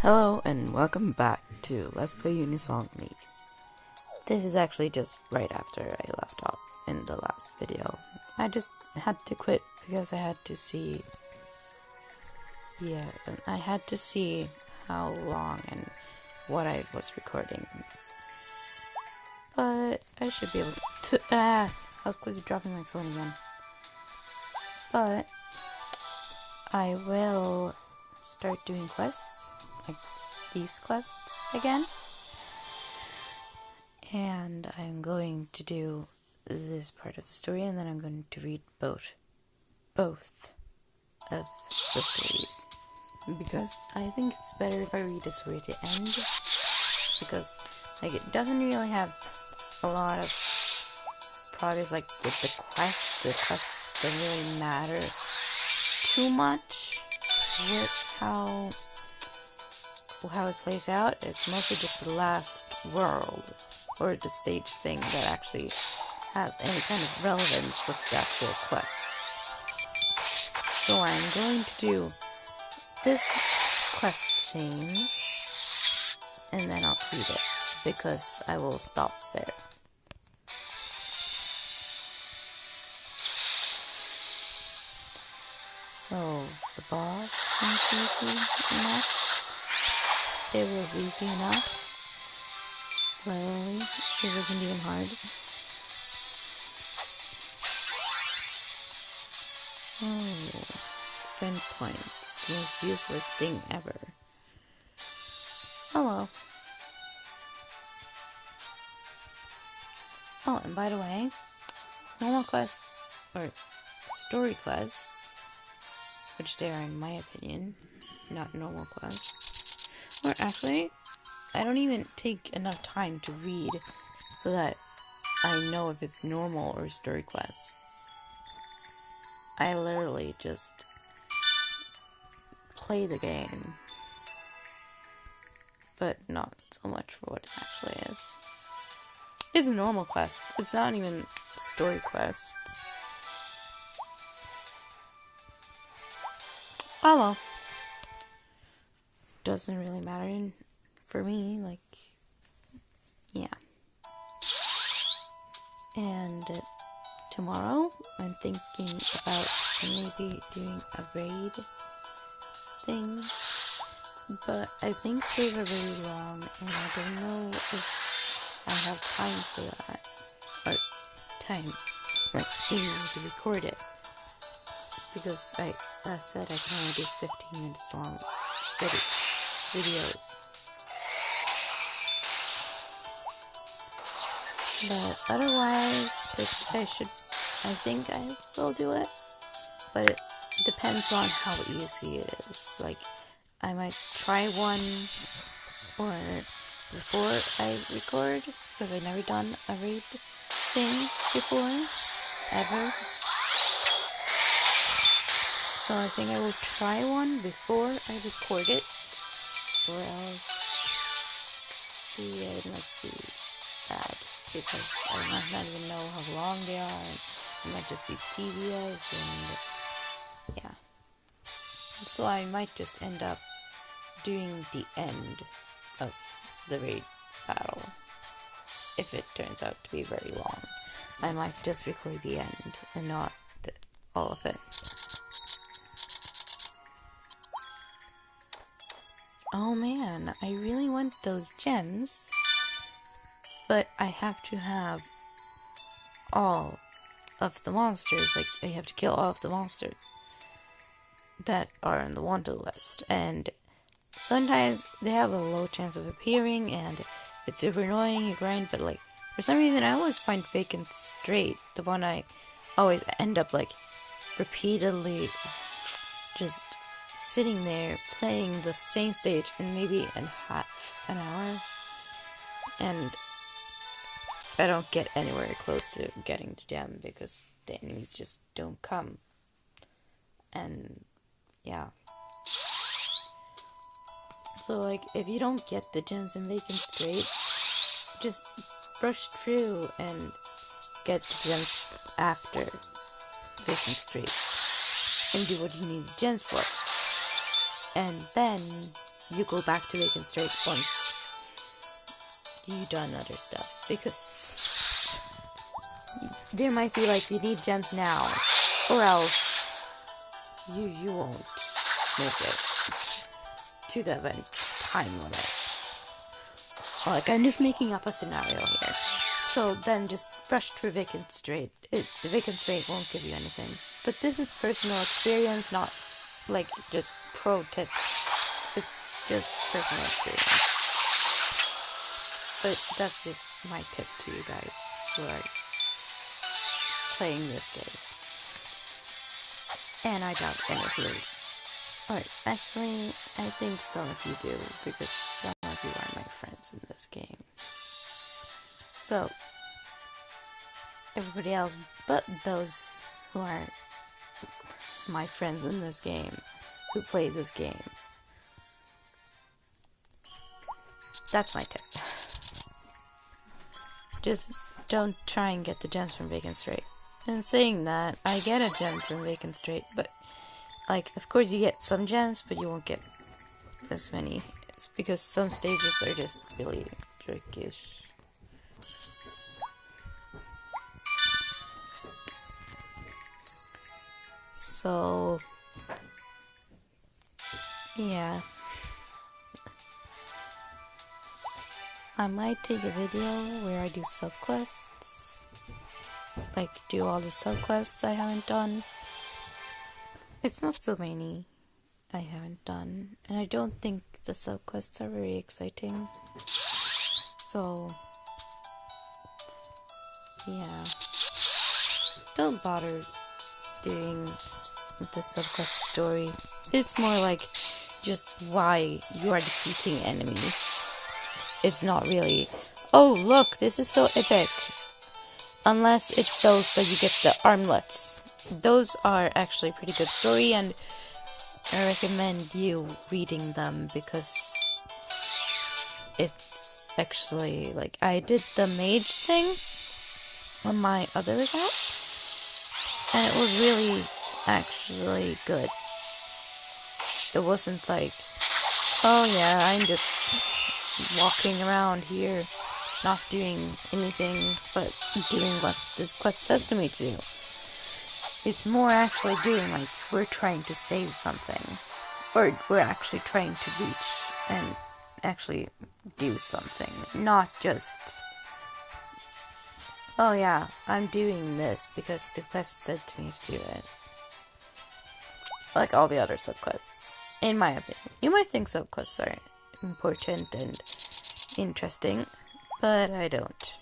Hello and welcome back to Let's Play Unison League. This is actually just right after I left off in the last video. I just had to quit because I had to see... I had to see how long and what I was recording. But I should be able to... I was close to dropping my phone again. But I will start doing quests. Like these quests again, and I'm going to do this part of the story, and then I'm going to read both of the stories, because I think it's better if I read the story to end, because like it doesn't really have a lot of progress. Like with the quests don't really matter too much with how it plays out. It's mostly just the last world or the stage thing that actually has any kind of relevance with the actual quests. So I'm going to do this quest chain and then I'll read it because I will stop there. So the boss seems easy enough. It was easy enough. Literally, it wasn't even hard. So, friend points, the most useless thing ever. Oh well. Oh, and by the way, normal quests, or story quests, which they are in my opinion, not normal quests. Or actually, I don't even take enough time to read so that I know if it's normal or story quests. I literally just play the game, but not so much for what it actually is. It's a normal quest. It's not even story quests. Oh well. Doesn't really matter for me, like, yeah. And tomorrow, I'm thinking about maybe doing a raid thing, but I think those are really long, and I don't know if I have time for that, or time, like, able to record it, because I said I can only do 15 minutes long videos. But otherwise, I think I will do it. But it depends on how easy it is. Like, I might try one or before I record, because I've never done a raid thing before, ever. So I think I will try one before I record it, or else it might be bad, because I might not even know how long they are, and it might just be tedious, and yeah. So I might just end up doing the end of the raid battle, if it turns out to be very long. I might just record the end, and not all of it. Oh man, I really want those gems, but I have to have all of the monsters, like I have to kill all of the monsters that are on the wanted list, and sometimes they have a low chance of appearing, and it's super annoying, you grind, but like, for some reason I always find Vacant Straight, the one I always end up like, repeatedly just sitting there playing the same stage in maybe in half an hour, and I don't get anywhere close to getting the gem because the enemies just don't come. And yeah, so like, if you don't get the gems in Vacant Straight, just brush through and get the gems after Vacant Straight and do what you need the gems for. And then you go back to Vacant Straight once you've done other stuff, because there might be like, you need gems now, or else you won't make it to the event time limit. Like, I'm just making up a scenario here. So then just rush through Vacant Straight. The Vacant Straight won't give you anything. But this is personal experience, not like just pro tips. It's just personal experience. But that's just my tip to you guys who are playing this game. And I doubt any of you. Or actually, I think some of you do, because some of you are my friends in this game. So, everybody else but those who are my friends in this game, who play this game, that's my tip. Just don't try and get the gems from Vacant Straight. And saying that, I get a gem from Vacant Straight, but like, of course you get some gems, but you won't get as many. It's because some stages are just really trickish. So, yeah. I might take a video where I do subquests. Like, do all the subquests I haven't done. It's not so many I haven't done. And I don't think the subquests are very exciting. So, yeah. Don't bother doing the subquest story. It's more like just why you are defeating enemies. It's not really, oh look, this is so epic. Unless it's those that you get the armlets. Those are actually pretty good story, and I recommend you reading them because it's actually, like, I did the mage thing on my other account, and it was really actually good. It wasn't like, oh yeah, I'm just walking around here not doing anything but doing what this quest says to me to do. It's more actually doing, like, we're trying to save something, or we're actually trying to reach and actually do something, not just, oh yeah, I'm doing this because the quest said to me to do it. Like all the other subquests, in my opinion. You might think subquests are important and interesting, but I don't.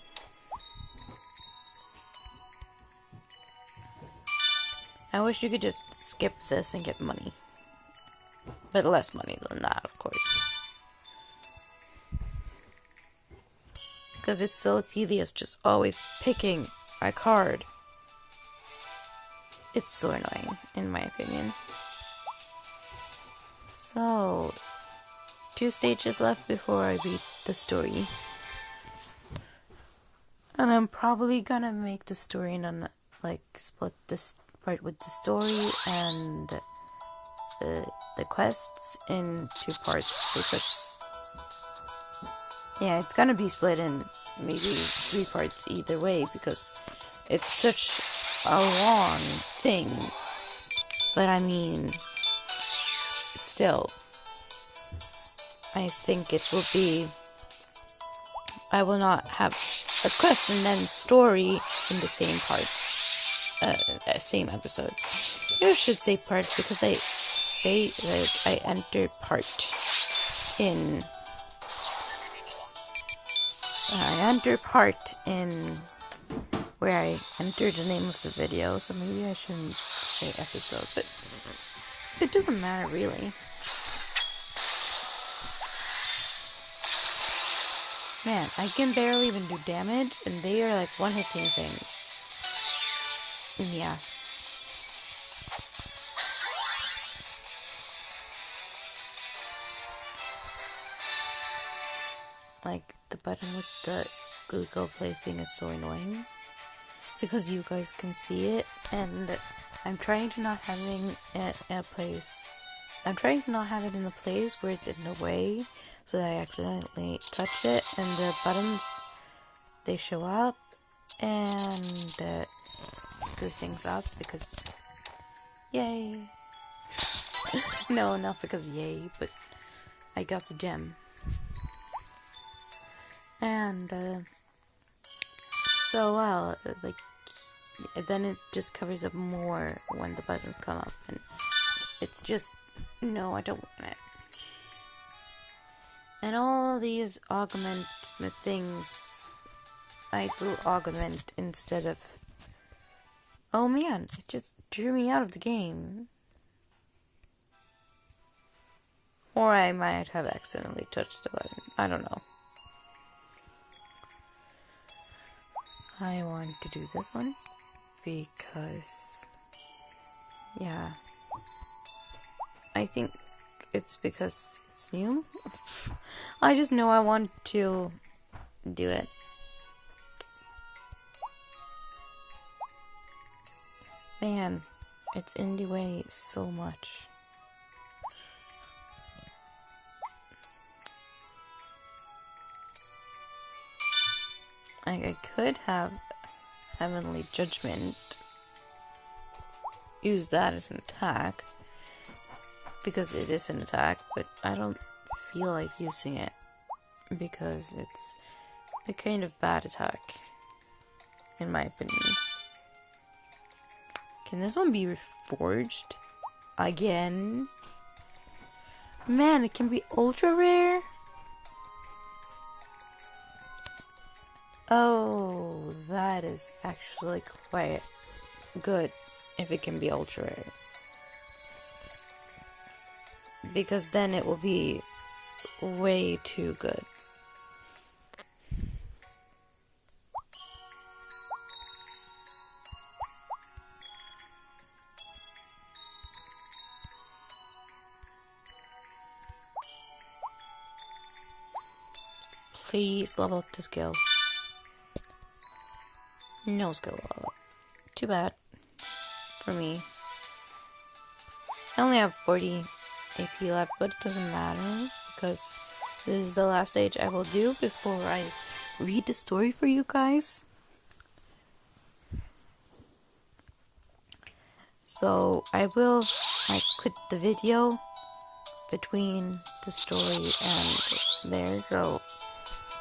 I wish you could just skip this and get money. But less money than that, of course. Because it's so tedious just always picking a card. It's so annoying, in my opinion. So, 2 stages left before I beat the story. And I'm probably gonna make the story and like split this part with the story and the quests in 2 parts, because yeah, it's gonna be split in maybe 3 parts either way, because it's such a long thing. But I mean, still, I think it will be, I will not have a quest and then story in the same part, same episode. You should say part, because I say that I enter part in, where I enter the name of the video, so maybe I shouldn't say episode, but it doesn't matter really. Man, I can barely even do damage, and they are like one-hitting things. Yeah. Like, the button with the Google Play thing is so annoying, because you guys can see it, and I'm trying to not having it in a place I'm trying to not have it in the place where it's in the way, so that I accidentally touch it, and the buttons, they show up, and screw things up, because yay. No, not because yay, but I got the gem. And, so, well, like, then it just covers up more when the buttons come up, and it's just, no, I don't want it. And all these augment things, I will augment instead of, oh man, it just drew me out of the game. Or I might have accidentally touched the button, I don't know. I want to do this one because, yeah, I think it's because it's new. I just know I want to do it. Man, it's in the way so much. I could have Heavenly Judgment, use that as an attack, because it is an attack, but I don't feel like using it, because it's a kind of bad attack, in my opinion. Can this one be reforged? Again? Man, it can be ultra rare? Oh, that is actually quite good if it can be ultra rare. Because then it will be way too good. Please level up the skill. No skill level. Too bad. For me. I only have 40 AP left, but it doesn't matter, because this is the last stage I will do before I read the story for you guys. So I will quit the video between the story and there, so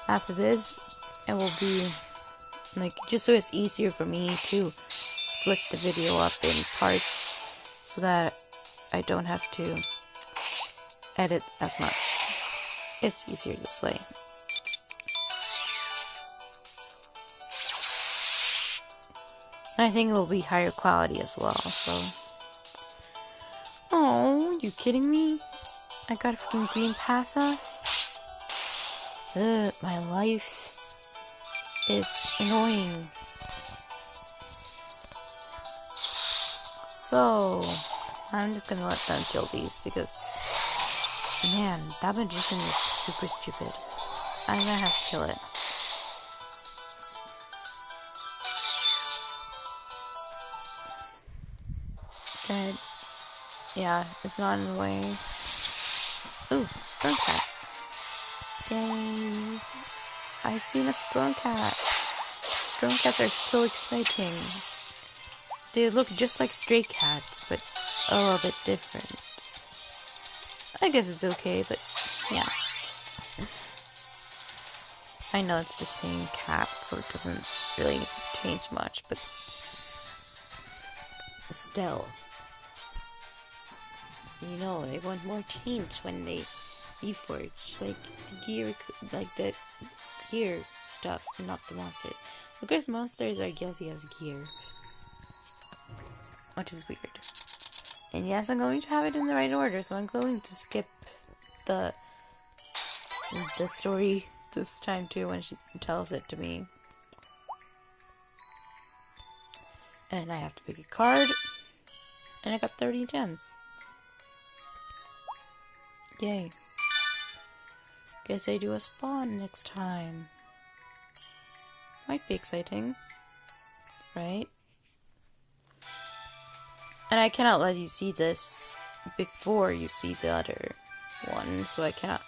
after this it will be just so it's easier for me to split the video up in parts so that I don't have to edit as much. It's easier this way. And I think it will be higher quality as well, so. Oh, you kidding me? I got a freaking green passa? Ugh, my life is annoying. So, I'm just gonna let them kill these because, man, that magician is super stupid. I'm gonna have to kill it. Good. Yeah, it's not in the way. Ooh, storm cat. Yay. I seen a storm cat. Storm cats are so exciting. They look just like stray cats, but a little bit different. I guess it's okay, but yeah. I know it's the same cat, so it doesn't really change much, but still. You know, they want more change when they reforge. Like the gear stuff, not the monsters. Of course, monsters are guilty as gear, which is weird. And yes, I'm going to have it in the right order, so I'm going to skip the story this time too when she tells it to me. And I have to pick a card, and I got 30 gems. Yay. Guess I do a spawn next time. Might be exciting, right? And I cannot let you see this before you see the other one, so I cannot